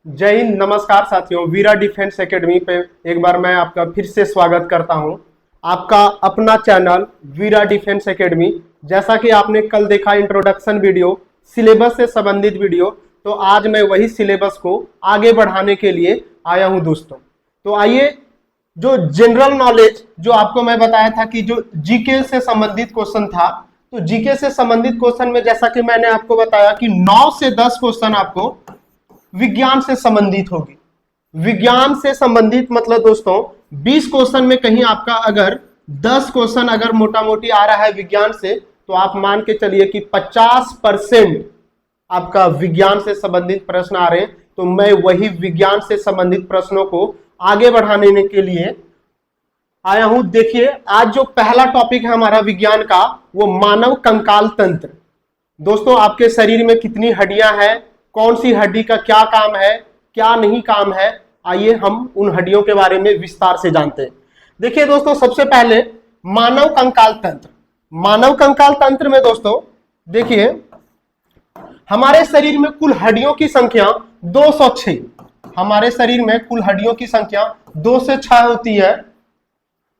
जय हिंद। नमस्कार साथियों, वीरा डिफेंस एकेडमी पे एक बार मैं आपका फिर से स्वागत करता हूं। आपका अपना चैनल वीरा डिफेंस एकेडमी। जैसा कि आपने कल देखा इंट्रोडक्शन वीडियो, सिलेबस से संबंधित वीडियो, तो आज मैं वही सिलेबस को आगे बढ़ाने के लिए आया हूं दोस्तों। तो आइए, जो जनरल नॉलेज जो आपको मैं बताया था कि जो जीके से संबंधित क्वेश्चन था, तो जीके से संबंधित क्वेश्चन में जैसा कि मैंने आपको बताया कि 9 से 10 क्वेश्चन आपको विज्ञान से संबंधित होगी। विज्ञान से संबंधित मतलब दोस्तों 20 क्वेश्चन में कहीं आपका अगर 10 क्वेश्चन अगर मोटा मोटी आ रहा है विज्ञान से, तो आप मान के चलिए कि 50% आपका विज्ञान से संबंधित प्रश्न आ रहे हैं। तो मैं वही विज्ञान से संबंधित प्रश्नों को आगे बढ़ाने के लिए आया हूं। देखिए, आज जो पहला टॉपिक है हमारा विज्ञान का, वो मानव कंकाल तंत्र। दोस्तों, आपके शरीर में कितनी हड्डियां हैं, कौन सी हड्डी का क्या काम है, क्या नहीं काम है, आइए हम उन हड्डियों के बारे में विस्तार से जानते हैं। देखिए दोस्तों, सबसे पहले मानव कंकाल तंत्र। मानव कंकाल तंत्र में दोस्तों देखिए, हमारे शरीर में कुल हड्डियों की संख्या 206। हमारे शरीर में कुल हड्डियों की संख्या 2 से 6 होती है।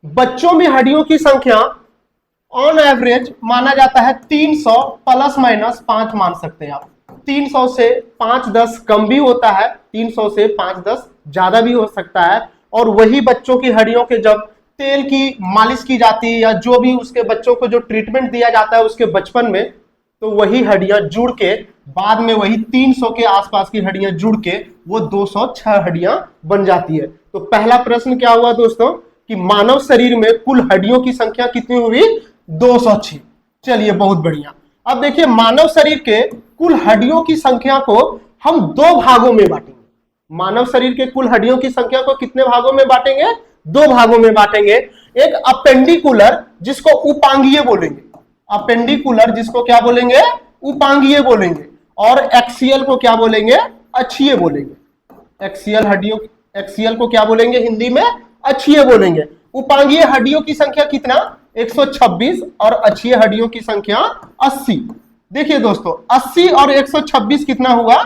बच्चों में हड्डियों की संख्या ऑन एवरेज माना जाता है 300 प्लस माइनस 5 मान सकते हैं आप। 300 से 5-10 कम भी होता है, 300 से 5-10 ज्यादा भी हो सकता है। और वही बच्चों की हड्डियों के जब तेल की मालिश की जाती है या जो भी उसके बच्चों को जो ट्रीटमेंट दिया जाता है उसके बचपन में, तो वही हड्डियां जुड़ के बाद में वही 300 के आसपास की हड्डियां जुड़ के वो 206 हड्डियां बन जाती है। तो पहला प्रश्न क्या हुआ दोस्तों कि मानव शरीर में कुल हड्डियों की संख्या कितनी हुई? 206। चलिए, बहुत बढ़िया। अब देखिए, मानव शरीर के कुल हड्डियों की संख्या को हम 2 भागों में बांटेंगे। मानव शरीर के कुल हड्डियों की संख्या को कितने भागों में बांटेंगे? 2 भागों में बांटेंगे। एक अपेंडिकुलर, जिसको उपांगीय बोलेंगे। अपेंडिकुलर जिसको क्या बोलेंगे? उपांगीय बोलेंगे। और एक्सियल को क्या बोलेंगे? अक्षीय बोलेंगे। एक्सियल हड्डियों, एक्सियल को क्या बोलेंगे हिंदी में? अक्षीय बोलेंगे। उपांगीय हड्डियों की संख्या कितना? 126 और अक्षीय हड्डियों की संख्या 80। देखिए दोस्तों, 80 और 126 कितना हुआ?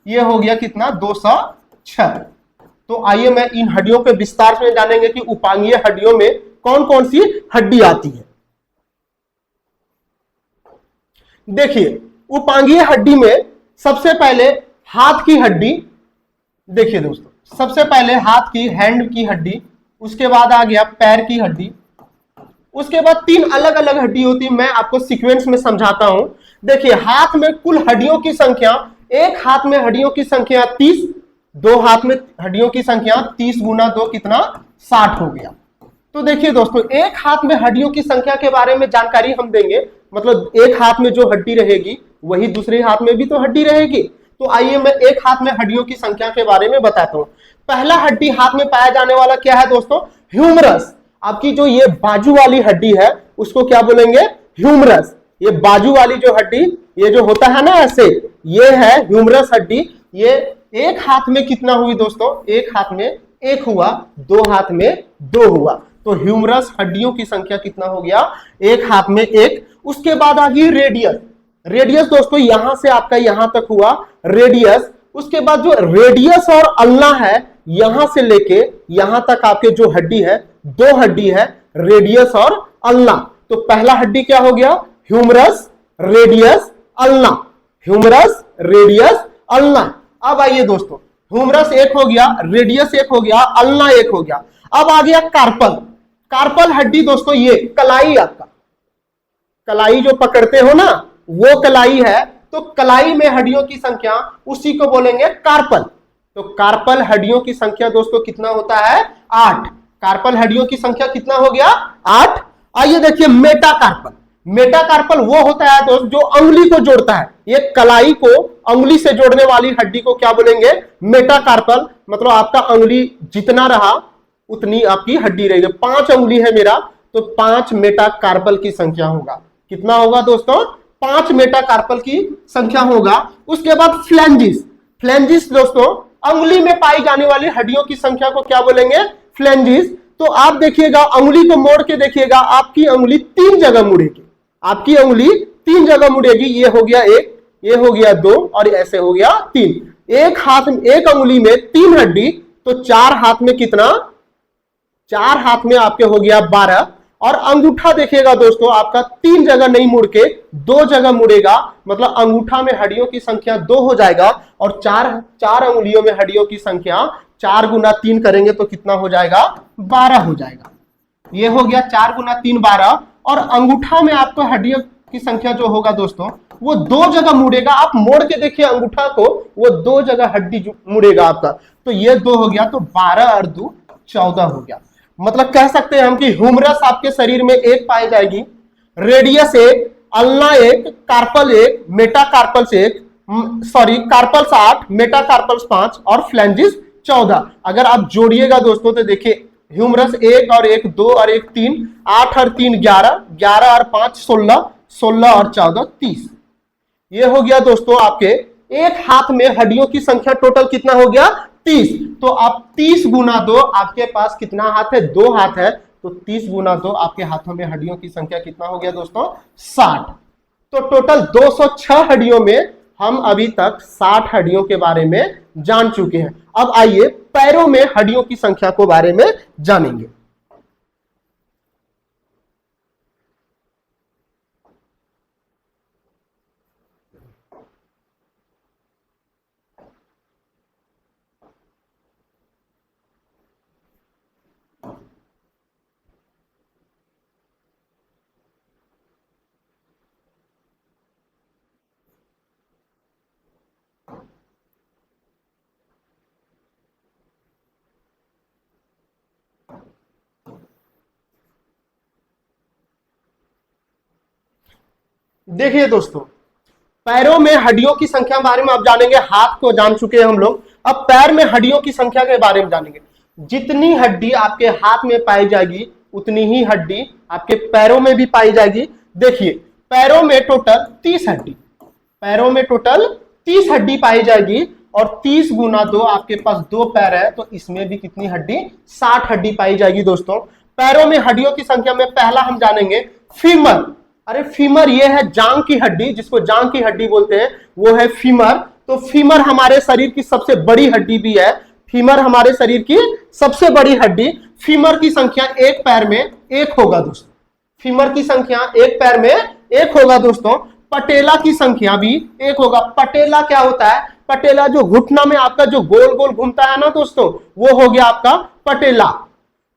ये हो गया कितना? 206। तो आइए मैं इन हड्डियों के विस्तार में जानेंगे कि उपांगीय हड्डियों में कौन कौन सी हड्डी आती है। देखिए, उपांगीय हड्डी में सबसे पहले हाथ की हड्डी। देखिए दोस्तों, सबसे पहले हाथ की, हैंड की हड्डी, उसके बाद आ गया पैर की हड्डी, उसके बाद 3 अलग अलग हड्डी होती है। मैं आपको सीक्वेंस में समझाता हूं। देखिए, हाथ में कुल हड्डियों की संख्या, एक हाथ में हड्डियों की संख्या 30, 2 हाथ में हड्डियों की संख्या 30 गुना 2 कितना? 60 हो गया। तो देखिए दोस्तों, एक हाथ में हड्डियों की संख्या के बारे में जानकारी हम देंगे। मतलब एक हाथ में जो हड्डी रहेगी वही दूसरे हाथ में भी तो हड्डी रहेगी। तो आइए मैं एक हाथ में हड्डियों की संख्या के बारे में बताता हूं। पहला हड्डी हाथ में पाया जाने वाला क्या है दोस्तों? ह्यूमरस। आपकी जो ये बाजू वाली हड्डी है उसको क्या बोलेंगे? ह्यूमरस। ये बाजू वाली जो हड्डी, ये जो होता है ना ऐसे, ये है ह्यूमरस हड्डी। ये एक हाथ में कितना हुई दोस्तों? एक हाथ में 1 हुआ, 2 हाथ में 2 हुआ। तो ह्यूमरस हड्डियों की संख्या कितना हो गया? एक हाथ में 1। उसके बाद आ गई रेडियस। रेडियस दोस्तों यहां से आपका यहां तक हुआ रेडियस। उसके बाद जो रेडियस और अल्ना है, यहां से लेके यहां तक आपके जो हड्डी है, 2 हड्डी है, रेडियस और अल्ना। तो पहला हड्डी क्या हो गया? Humerus, radius, ulna. Humerus, radius, ulna. अब आइए दोस्तों, ह्यूमरस 1 हो गया, रेडियस 1 हो गया, अल्ना 1 हो गया। अब आ गया कार्पल। कार्पल हड्डी दोस्तों, ये कलाई, आपका कलाई जो पकड़ते हो ना, वो कलाई है। तो कलाई में हड्डियों की संख्या, उसी को बोलेंगे कार्पल। तो कार्पल हड्डियों की संख्या दोस्तों कितना होता है? 8। कार्पल हड्डियों की संख्या कितना हो गया? 8। आइए देखिए, मेटाकार्पल। मेटाकार्पल वो होता है दोस्त जो अंगुली को जोड़ता है। ये कलाई को अंगुली से जोड़ने वाली हड्डी को क्या बोलेंगे? मेटाकार्पल। मतलब आपका अंगुली जितना रहा उतनी आपकी हड्डी रहेगी। 5 अंगुली है मेरा, तो 5 मेटाकार्पल की संख्या होगा। कितना होगा दोस्तों? 5 मेटाकार्पल की संख्या होगा। उसके बाद फ्लैंजिस। फ्लैंजिस दोस्तों अंगुली में पाई जाने वाली हड्डियों की संख्या को क्या बोलेंगे? फ्लैंजिस। तो आप देखिएगा, अंगुली को मोड़ के देखिएगा, आपकी अंगुली 3 जगह मुड़ेगी। आपकी अंगुली 3 जगह मुड़ेगी। ये हो गया 1, ये हो गया 2 और ऐसे हो गया 3। एक हाथ में, एक अंगुली में 3 हड्डी, तो 4 हाथ में कितना, 4 हाथ में आपके हो गया 12। और अंगूठा देखिएगा दोस्तों, आपका 3 जगह नहीं मुड़ के 2 जगह मुड़ेगा, मतलब अंगूठा में हड्डियों की संख्या 2 हो जाएगा। और चार अंगुलियों में हड्डियों की संख्या 4 गुना 3 करेंगे तो कितना हो जाएगा, 12 हो जाएगा। ये हो गया 4 गुना 3 12। और अंगूठा में आपको हड्डियों की संख्या जो होगा दोस्तों, वो 2 जगह मुड़ेगा। आप मोड़ के देखिए अंगूठा को, वो 2 जगह हड्डी मुड़ेगा आपका। तो ये 2 हो गया, तो 12 और 2 14 हो गया। मतलब कह सकते हैं हम कि ह्यूमरस आपके शरीर में एक पाई जाएगी, रेडियस एक, अल्ना एक, कार्पल एक, मेटाकार्पल्स एक, सॉरी कार्पल्स 8, मेटाकार्पल्स 5 और फ्लैंजिस 14। अगर आप जोड़िएगा दोस्तों तो देखिए ह्यूमरस 1 और 1 2 और 1 3, 8 और 3 11, 11 और 5 16, 16 और 14 30। ये हो गया दोस्तों आपके एक हाथ में हड्डियों की संख्या टोटल कितना हो गया, 30। तो आप 30 गुना 2, आपके पास कितना हाथ है, 2 हाथ है, तो 30 गुना 2 आपके हाथों में हड्डियों की संख्या कितना हो गया दोस्तों, 60। तो टोटल 206 हड्डियों में हम अभी तक 60 हड्डियों के बारे में जान चुके हैं। अब आइए पैरों में हड्डियों की संख्या को बारे में जानेंगे। देखिए दोस्तों, पैरों में हड्डियों की संख्या के बारे में आप जानेंगे। हाथ को जान चुके हैं हम लोग, अब पैर में हड्डियों की संख्या के बारे में जानेंगे। जितनी हड्डी आपके हाथ में पाई जाएगी उतनी ही हड्डी आपके पैरों में भी पाई जाएगी। देखिए पैरों में टोटल 30 हड्डी, पैरों में टोटल 30 हड्डी पाई जाएगी। और 30 गुना 2, आपके पास 2 पैर है, तो इसमें भी कितनी हड्डी, 60 हड्डी पाई जाएगी दोस्तों। पैरों में हड्डियों की संख्या में पहला हम जानेंगे फीमर। अरे फीमर ये है जांग की हड्डी, जिसको जांग की हड्डी बोलते हैं, वो है फीमर। तो फीमर हमारे शरीर की सबसे बड़ी हड्डी भी है। फीमर हमारे शरीर की सबसे बड़ी हड्डी। फीमर की संख्या एक पैर में 1 होगा दोस्तों, फीमर की संख्या एक पैर में 1 होगा दोस्तों। पटेला की संख्या भी 1 होगा। पटेला क्या होता है, पटेला जो घुटना में आपका जो गोल गोल घूमता है ना दोस्तों, वो हो गया आपका पटेला।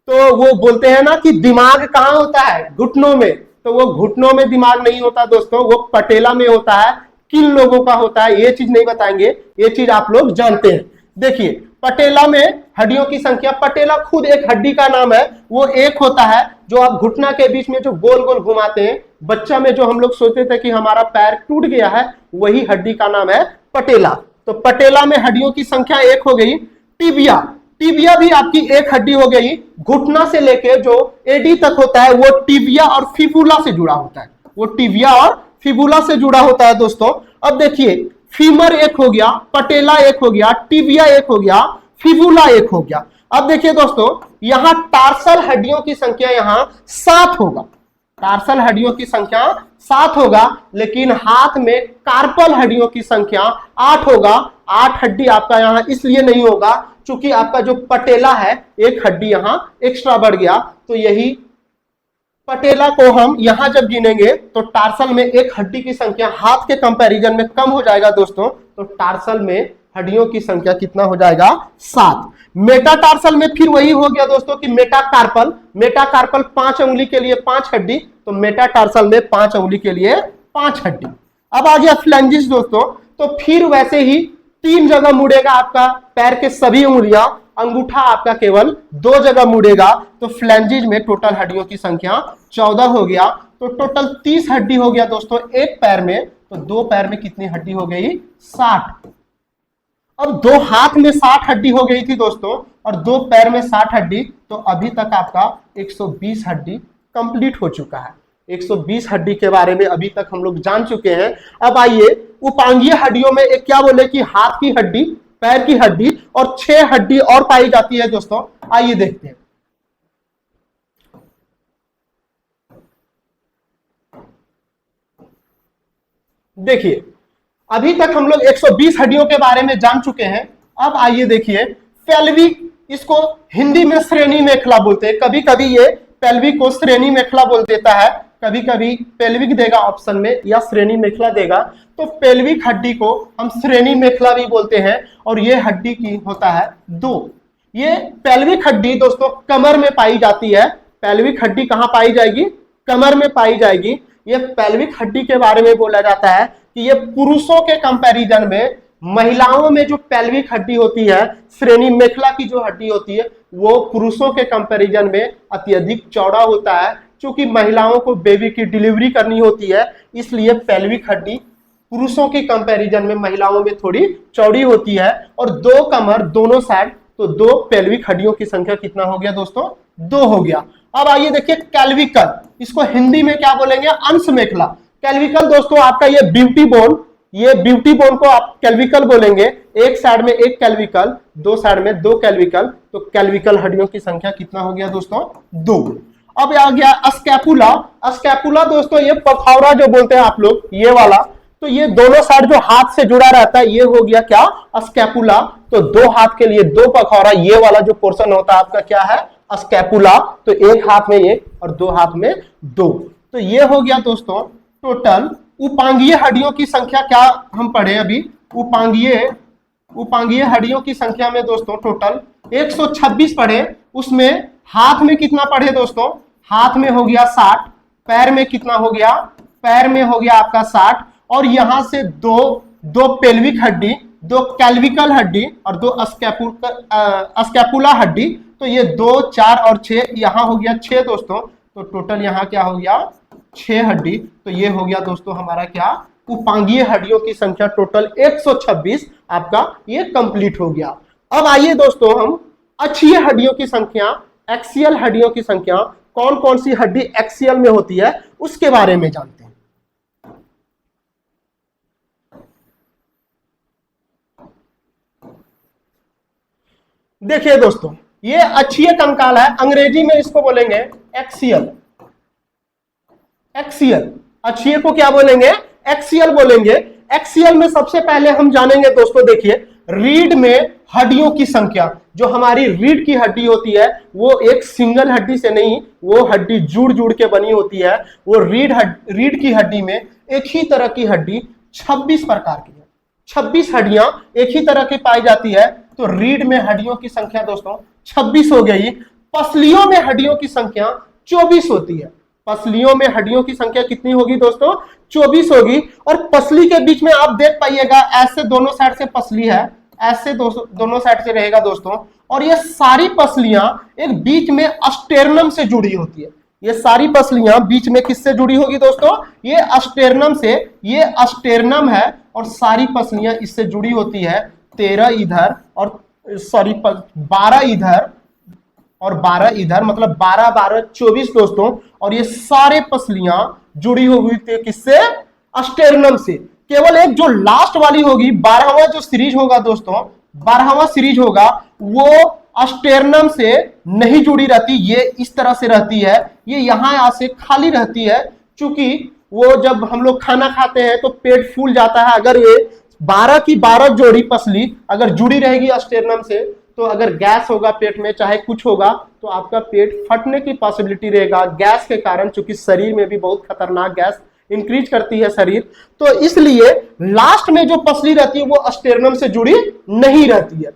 तो वो बोलते हैं ना कि दिमाग कहां होता है, घुटनों में, तो वो घुटनों में दिमाग नहीं होता दोस्तों, वो पटेला में होता है। किन लोगों का होता है ये चीज नहीं बताएंगे, ये चीज आप लोग जानते हैं। देखिए पटेला में हड्डियों की संख्या, पटेला खुद एक हड्डी का नाम है, वो 1 होता है। जो आप घुटना के बीच में जो गोल गोल घुमाते हैं, बच्चा में जो हम लोग सोचते थे कि हमारा पैर टूट गया है, वही हड्डी का नाम है पटेला। तो पटेला में हड्डियों की संख्या 1 हो गई। टिबिया, टिबिया भी आपकी एक हड्डी हो गई। घुटना से लेके जो एडी तक होता है वो टिबिया और फिबुला से जुड़ा होता है, वो टिबिया और फिबुला से जुड़ा होता है दोस्तों। अब देखिए फीमर 1 हो गया, पटेला 1 हो गया, टिबिया 1 हो गया, फिबुला 1 हो गया। अब देखिए दोस्तों, यहां टार्सल हड्डियों की संख्या यहां 7 होगा, टार्सल हड्डियों की संख्या 7 होगा। लेकिन हाथ में कार्पल हड्डियों की संख्या 8 होगा। 8 हड्डी आपका यहां इसलिए नहीं होगा क्योंकि आपका जो पटेला है, एक हड्डी यहां एक्स्ट्रा बढ़ गया। तो यही पटेला को हम यहां जब गिनेंगे तो टार्सल में एक हड्डी की संख्या हाथ के कंपैरिजन में कम हो जाएगा दोस्तों। तो टार्सल में हड्डियों की संख्या कितना हो जाएगा, 7। मेटाटार्सल में फिर वही हो गया दोस्तों कि मेटाकार्पल, मेटाकार्पल 5 उंगली के लिए 5 हड्डी, तो मेटाटार्सल में 5 उंगली के लिए 5 हड्डी। अब आ गया फ्लैंजिस दोस्तों, तो फिर वैसे ही 3 जगह मुड़ेगा आपका पैर के सभी उंगलियां, अंगूठा आपका केवल 2 जगह मुड़ेगा। तो फ्लैंजिस में टोटल हड्डियों की संख्या 14 हो गया। तो टोटल 30 हड्डी हो गया दोस्तों एक पैर में। तो 2 पैर में कितनी हड्डी हो गई, 60। अब 2 हाथ में 60 हड्डी हो गई थी दोस्तों, और 2 पैर में 60 हड्डी, तो अभी तक आपका 120 हड्डी कंप्लीट हो चुका है। 120 हड्डी के बारे में अभी तक हम लोग जान चुके हैं। अब आइए उपांगीय हड्डियों में एक क्या बोले कि हाथ की हड्डी, पैर की हड्डी और 6 हड्डी और पाई जाती है दोस्तों। आइए देखते हैं। देखिए अभी तक हम लोग 120 हड्डियों के बारे में जान चुके हैं। अब आइए देखिए पेल्विक, इसको हिंदी में श्रेणी मेखला बोलते हैं। कभी कभी ये पेल्विक को श्रेणी मेखला बोल देता है, कभी कभी पेल्विक देगा ऑप्शन में या श्रेणी मेखला देगा। तो पेल्विक हड्डी को हम श्रेणी मेखला भी बोलते हैं और ये हड्डी की होता है 2। ये पेल्विक हड्डी दोस्तों कमर में पाई जाती है। पेल्विक हड्डी कहां पाई जाएगी? कमर में पाई जाएगी। ये पेल्विक हड्डी के बारे में बोला जाता है कि ये पुरुषों के कंपैरिजन में महिलाओं में जो पेल्विक हड्डी होती है, श्रेणी मेखला की जो हड्डी होती है, वो पुरुषों के कंपैरिजन में अत्यधिक चौड़ा होता है। क्योंकि महिलाओं को बेबी की डिलीवरी करनी होती है, इसलिए पेल्विक हड्डी पुरुषों के कंपैरिजन में महिलाओं में थोड़ी चौड़ी होती है। और 2 कमर दोनों साइड, तो 2 पेल्विक हड्डियों की संख्या कितना हो गया दोस्तों? 2 हो गया। अब आइए देखिए कैल्विकल, इसको हिंदी में क्या बोलेंगे? अंश मेखला। कैल्विकल दोस्तों आपका ये ब्यूटी बोन, ये ब्यूटी बोन को आप कैल्विकल बोलेंगे। एक साइड में एक कैल्विकल, 2 साइड में 2 कैल्विकल, तो कैल्विकल हड्डियों की संख्या कितना हो गया दोस्तों? 2। अब आ गया स्कैपुला। स्कैपुला दोस्तों ये पखौरा जो बोलते हैं आप लोग, ये वाला, तो ये दोनों साइड जो हाथ से जुड़ा रहता है, ये हो गया क्या? स्कैपुला। तो 2 हाथ के लिए 2 पखौरा, ये वाला जो पोर्शन होता है आपका क्या है? स्कैपुला। तो 1 हाथ में 1 और 2 हाथ में 2। तो ये हो गया दोस्तों टोटल। उपांगीय हड्डियों की संख्या क्या हम पढ़े अभी? उपांगीय हड्डियों की संख्या में दोस्तों टोटल 126 पढ़े। उसमें हाथ में कितना पढ़े दोस्तों? हाथ में हो गया 60। पैर में कितना हो गया? पैर में हो गया आपका 60। और यहां से 2 पेल्विक हड्डी, 2 कैल्विकल हड्डी और 2 स्कैपुला हड्डी। तो ये 2, 4 और 6, यहां हो गया 6 दोस्तों। तो टोटल यहां क्या हो गया? 6 हड्डी। तो ये हो गया दोस्तों हमारा क्या? उपांगीय हड्डियों की संख्या टोटल 126 आपका ये कंप्लीट हो गया। अब आइए दोस्तों हम अक्षीय हड्डियों की संख्या, एक्सियल हड्डियों की संख्या, कौन कौन सी हड्डी एक्सियल में होती है उसके बारे में जानते हैं। देखिए दोस्तों ये अक्षीय कंकाल है, अंग्रेजी में इसको बोलेंगे एक्सियल। एक्सियल, अक्षीय को क्या बोलेंगे? एक्सियल बोलेंगे। एक्सियल में सबसे पहले हम जानेंगे दोस्तों, देखिए रीढ़ में हड्डियों की संख्या। जो हमारी रीढ़ की हड्डी होती है वो एक सिंगल हड्डी से नहीं, वो हड्डी जुड़ जुड़ के बनी होती है। वो रीढ़ की हड्डी में एक ही तरह की हड्डी 26 प्रकार की है। 26 हड्डियां एक ही तरह की पाई जाती है। तो रीढ़ में हड्डियों की संख्या दोस्तों 26 हो गई। पसलियों में हड्डियों की संख्या 24 होती है। पसलियों में हड्डियों की संख्या कितनी होगी दोस्तों? 24 होगी। और पसली के बीच में आप देख पाइएगा ऐसे दोनों साइड से पसली है, ऐसे दोनों साइड से रहेगा दोस्तों। और ये सारी पसलियां एक बीच में अस्टेर्नम से जुड़ी होती है। ये सारी पसलियां बीच में किससे जुड़ी होगी दोस्तों? ये अस्टेर्नम से। ये अस्टेर्नम है और सारी पसलियां इससे जुड़ी होती है। 13 इधर और 12 इधर और 12 इधर, मतलब 12 12 24 दोस्तों। और ये सारे पसलियां जुड़ी हुई थी किससे? अस्टेर्नम से। केवल एक जो लास्ट वाली होगी, 12वां जो सीरीज होगा दोस्तों, 12वां सीरीज होगा, वो अस्टेर्नम से नहीं जुड़ी रहती। ये इस तरह से रहती है, ये यहां से खाली रहती है। क्योंकि वो जब हम लोग खाना खाते हैं तो पेट फूल जाता है। अगर ये 12 की 12 जोड़ी पसली अगर जुड़ी रहेगी अस्टेर्नम से, तो अगर गैस होगा पेट में, चाहे कुछ होगा, तो आपका पेट फटने की पॉसिबिलिटी रहेगा गैस के कारण। चूंकि शरीर में भी बहुत खतरनाक गैस इंक्रीज करती है शरीर, तो इसलिए लास्ट में जो पसली रहती है वो अस्टेर्नम से जुड़ी नहीं रहती है।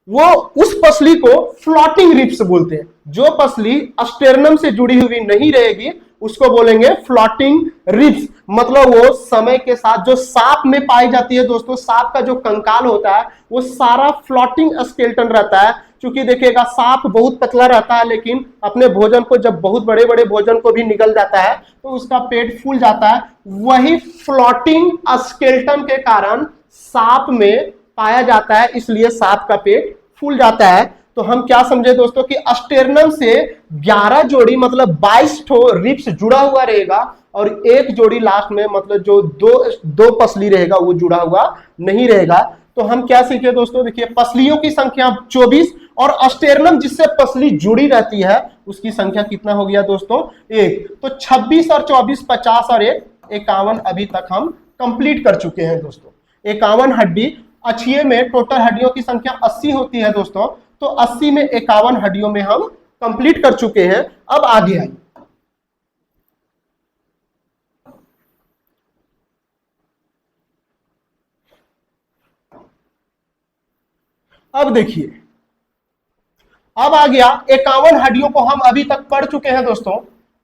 वो उस पसली को फ्लोटिंग रिब्स बोलते हैं। जो पसली अस्टेर्नम से जुड़ी हुई नहीं रहेगी उसको बोलेंगे फ्लोटिंग रिब्स। मतलब वो समय के साथ जो सांप में पाई जाती है दोस्तों, सांप का जो कंकाल होता है वो सारा फ्लोटिंग स्केलेटन रहता है। क्योंकि देखिएगा सांप बहुत पतला रहता है, लेकिन अपने भोजन को जब बहुत बड़े बड़े भोजन को भी निगल जाता है तो उसका पेट फूल जाता है। वही फ्लोटिंग स्केलेटन के कारण सांप में पाया जाता है, इसलिए सांप का पेट फूल जाता है। तो हम क्या समझे दोस्तों कि अस्टेर्नम से 11 जोड़ी मतलब 22 ठो रिब्स जुड़ा हुआ रहेगा और एक जोड़ी लास्ट में मतलब जो दो पसली रहेगा वो जुड़ा हुआ नहीं रहेगा। तो हम क्या सीखे दोस्तों, देखिए पसलियों की संख्या 24 और अस्टेर्नम जिससे पसली जुड़ी रहती है उसकी संख्या कितना हो गया दोस्तों? 1। तो 26 और 24 50 और 1 51 अभी तक हम कंप्लीट कर चुके हैं दोस्तों। 51 हड्डी। अछिये में टोटल हड्डियों की संख्या 80 होती है दोस्तों, तो 80 में 51 हड्डियों में हम कंप्लीट कर चुके हैं। अब आगे आइए, अब देखिए, अब आ गया 51 हड्डियों को हम अभी तक पढ़ चुके हैं दोस्तों।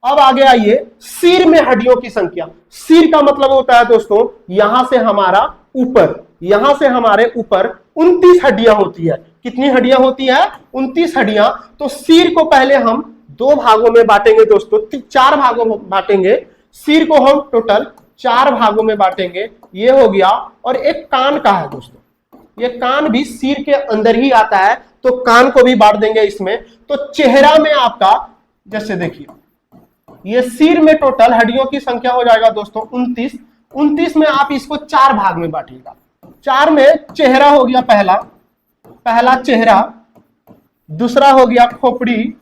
अब आगे आइए, सिर में हड्डियों की संख्या। सिर का मतलब होता है दोस्तों यहां से हमारा ऊपर, यहां से हमारे ऊपर 29 हड्डियां होती है। कितनी हड्डियां होती है? 29 हड्डियां। तो सिर को पहले हम दो भागों में बांटेंगे दोस्तों, 4 भागों में बांटेंगे। सिर को हम टोटल 4 भागों में बांटेंगे, ये हो गया। और एक कान का है दोस्तों, ये कान भी सिर के अंदर ही आता है, तो कान को भी बांट देंगे इसमें। तो चेहरा में आपका, जैसे देखिए, ये सिर में टोटल हड्डियों की संख्या हो जाएगा दोस्तों 29। 29 में आप इसको 4 भाग में बांटिएगा। 4 में चेहरा हो गया पहला चेहरा, दूसरा हो गया खोपड़ी,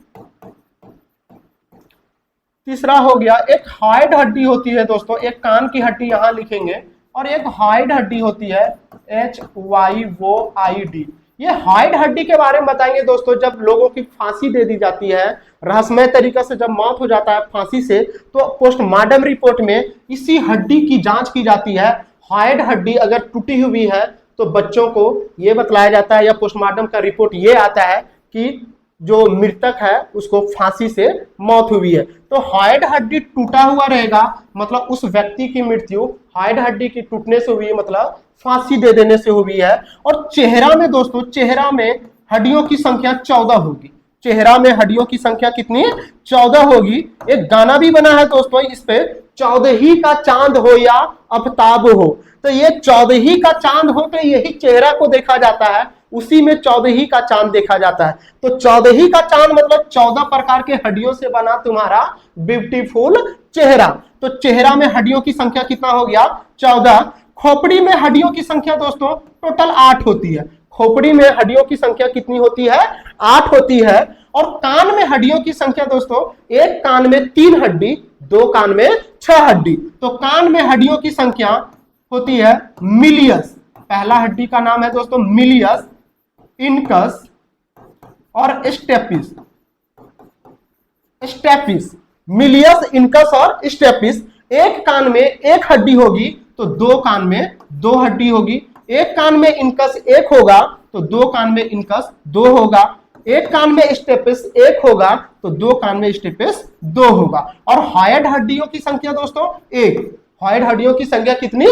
तीसरा हो गया एक हाइड हड्डी होती है दोस्तों, एक कान की हड्डी यहां लिखेंगे, और एक हाइड हड्डी होती है HYOID। ये हाइड हड्डी के बारे में बताएंगे दोस्तों, जब लोगों की फांसी दे दी जाती है रहस्यमय तरीका से, जब मौत हो जाता है फांसी से, तो पोस्टमार्टम रिपोर्ट में इसी हड्डी की जांच की जाती है। हाइड हड्डी अगर टूटी हुई है तो बच्चों को ये बतलाया जाता है, या पोस्टमार्टम का रिपोर्ट ये आता है कि जो मृतक है उसको फांसी से मौत हुई है। तो हाइड हड्डी टूटा हुआ रहेगा, मतलब उस व्यक्ति की मृत्यु हाइड हड्डी की टूटने से हुई है, मतलब फांसी दे देने से हुई है। और चेहरा में दोस्तों, चेहरा में हड्डियों की संख्या 14 होगी। चेहरा में हड्डियों की संख्या कितनी? 14 होगी। एक गाना भी बना है दोस्तों इस पे, 14 ही का चांद हो या आफ्ताब हो। तो ये 14 ही का चांद हो, तो यही चेहरा को देखा जाता है, उसी में 14 ही का चांद देखा जाता है। तो 14 ही का चांद मतलब 14 प्रकार के हड्डियों से बना तुम्हारा ब्यूटीफुल चेहरा। तो चेहरा में हड्डियों की संख्या कितना हो गया? 14। खोपड़ी में हड्डियों की संख्या दोस्तों टोटल 8 होती है। खोपड़ी में हड्डियों की संख्या कितनी होती है? 8 होती है। और कान में हड्डियों की संख्या दोस्तों, एक कान में 3 हड्डी, 2 कान में 6 हड्डी। तो कान में हड्डियों की संख्या होती है मिलियस। पहला हड्डी का नाम है दोस्तों मिलियस, इनकस और स्टेपिस। मिलियस, इनकस और स्टेपिस। एक कान में एक हड्डी होगी तो 2 कान में 2 हड्डी होगी। एक कान में इनकस 1 होगा तो 2 कान में इनकस 2 होगा। एक कान में स्टेपिस 1 होगा तो 2 कान में स्टेपिस 2 होगा। और हाइड हड्डियों की संख्या दोस्तों 1। हाइड हड्डियों की संख्या कितनी?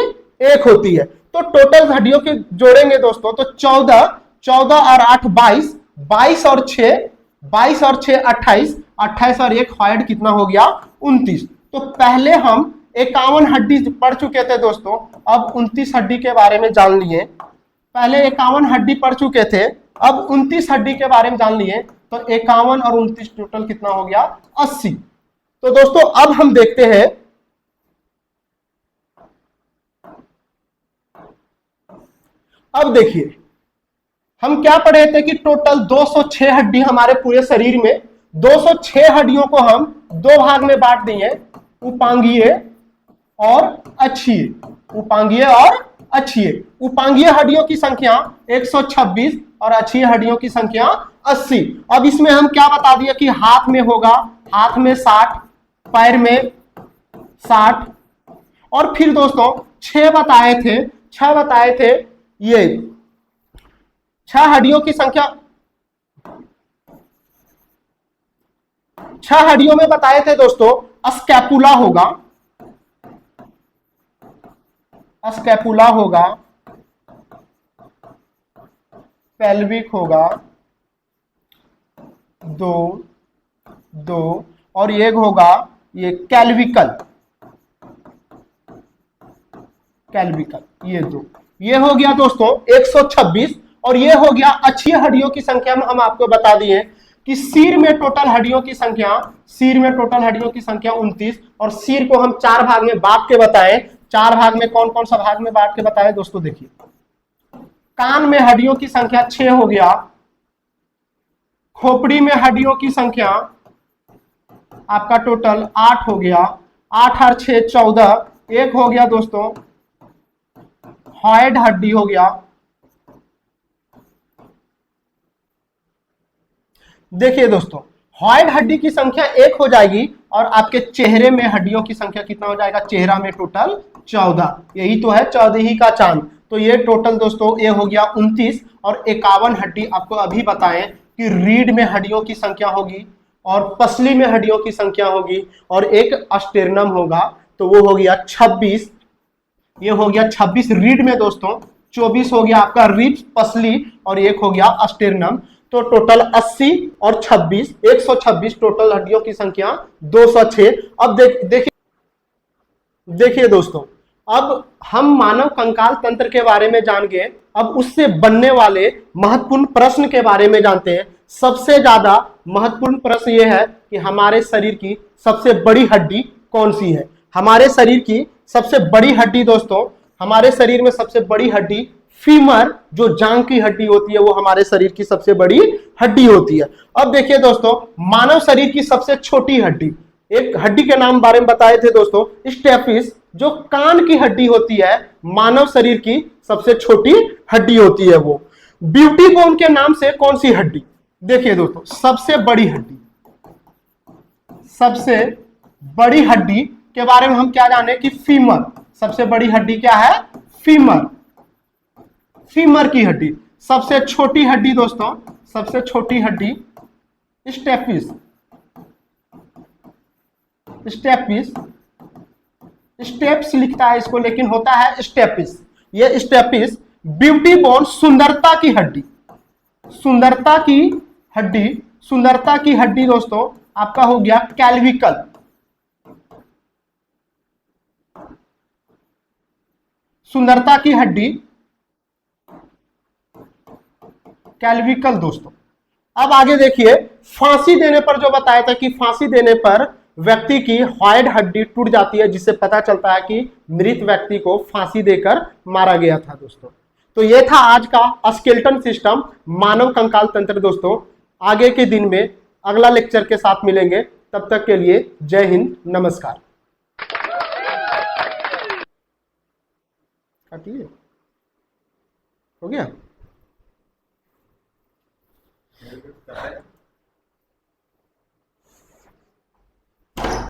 1 होती है। तो टोटल हड्डियों के जोड़ेंगे दोस्तों तो 14, 14 और 8 22, 22 और 6, 22 और 6 28, 28 और 1 हाइड कितना हो गया? 29। तो पहले हम 51 हड्डी पढ़ चुके थे दोस्तों, अब 29 हड्डी के बारे में जान लिए। पहले 51 हड्डी पढ़ चुके थे, अब 29 हड्डी के बारे में जान लिए। तो 51 और 29 टोटल कितना हो गया? 80। तो दोस्तों अब हम देखते हैं, अब देखिए हम क्या पढ़े थे कि टोटल 206 हड्डी हमारे पूरे शरीर में। 206 हड्डियों को हम 2 भाग में बांट दिए, उपांगीय और अक्षीय। उपांगीय और अक्षीय। उपांगीय हड्डियों की संख्या 126 और अक्षीय हड्डियों की संख्या 80। अब इसमें हम क्या बता दिए कि हाथ में होगा, हाथ में 60, पैर में 60। और फिर दोस्तों 6 बताए थे, ये 6 हड्डियों की संख्या, 6 हड्डियों में बताए थे दोस्तों स्कैपुला होगा, स्कैपुला होगा, पेल्विक होगा, 2 और ये होगा ये कैल्विकल, ये 2। ये हो गया दोस्तों 126। और ये हो गया अक्षीय हड्डियों की संख्या में हम आपको बता दिए कि सिर में टोटल हड्डियों की संख्या 29। और सिर को हम 4 भाग में बांट के बताएं। 4 भाग में कौन कौन सा भाग में बांट के बताएं दोस्तों? देखिए, कान में हड्डियों की संख्या 6 हो गया। खोपड़ी में हड्डियों की संख्या आपका टोटल 8 हो गया। 8 और 6 14, 1 हो गया दोस्तों हॉइड हड्डी हो गया। देखिए दोस्तों, हॉइड हड्डी की संख्या 1 हो जाएगी और आपके चेहरे में हड्डियों की संख्या कितना हो जाएगा? चेहरा में टोटल 14। यही तो है 14 ही का चांद। तो ये टोटल दोस्तों ये हो गया 29 और 51 हड्डी आपको अभी बताएं कि रीढ़ में हड्डियों की संख्या होगी और पसली में हड्डियों की संख्या होगी और एक अस्टेर्नम होगा, तो वो हो गया 26। ये हो गया 26 रीढ़ में दोस्तों, 24 हो गया आपका रिब्स पसली और एक हो गया अस्टेर्नम। तो टोटल 80 और 26 126 टोटल हड्डियों की संख्या 206। अब देखिए दोस्तों, अब हम मानव कंकाल तंत्र के बारे में जान गए। अब उससे बनने वाले महत्वपूर्ण प्रश्न के बारे में जानते हैं। सबसे ज्यादा महत्वपूर्ण प्रश्न यह है कि हमारे शरीर की सबसे बड़ी हड्डी कौन सी है? हमारे शरीर की सबसे बड़ी हड्डी दोस्तों, हमारे शरीर में सबसे बड़ी हड्डी फीमर, जो जांग की हड्डी होती है, वो हमारे शरीर की सबसे बड़ी हड्डी होती है। अब देखिए दोस्तों, मानव शरीर की सबसे छोटी हड्डी, एक हड्डी के नाम बारे में बताए थे दोस्तों, स्टेपिस, जो कान की हड्डी होती है, मानव शरीर की सबसे छोटी हड्डी होती है वो। ब्यूटी बोन के नाम से कौन सी हड्डी? देखिए दोस्तों, सबसे बड़ी हड्डी, सबसे बड़ी हड्डी के बारे में हम क्या जाने कि फीमर। सबसे बड़ी हड्डी क्या है? फीमर, फीमर की हड्डी। सबसे छोटी हड्डी दोस्तों, सबसे छोटी हड्डी स्टेपिस, स्टेपिस, स्टेप्स लिखता है इसको लेकिन होता है स्टेपिस। ये स्टेपिस। ब्यूटी बोन, सुंदरता की हड्डी, सुंदरता की हड्डी, सुंदरता की हड्डी दोस्तों आपका हो गया कैल्विकल, सुंदरता की हड्डी कैल्विकल दोस्तों। अब आगे देखिए, फांसी देने पर जो बताया था कि फांसी देने पर व्यक्ति की हॉइड हड्डी टूट जाती है, जिससे पता चलता है कि मृत व्यक्ति को फांसी देकर मारा गया था दोस्तों। तो ये था आज का स्केलेटन सिस्टम, मानव कंकाल तंत्र दोस्तों। आगे के दिन में अगला लेक्चर के साथ मिलेंगे, तब तक के लिए जय हिंद, नमस्कार। काटिए, हो गया।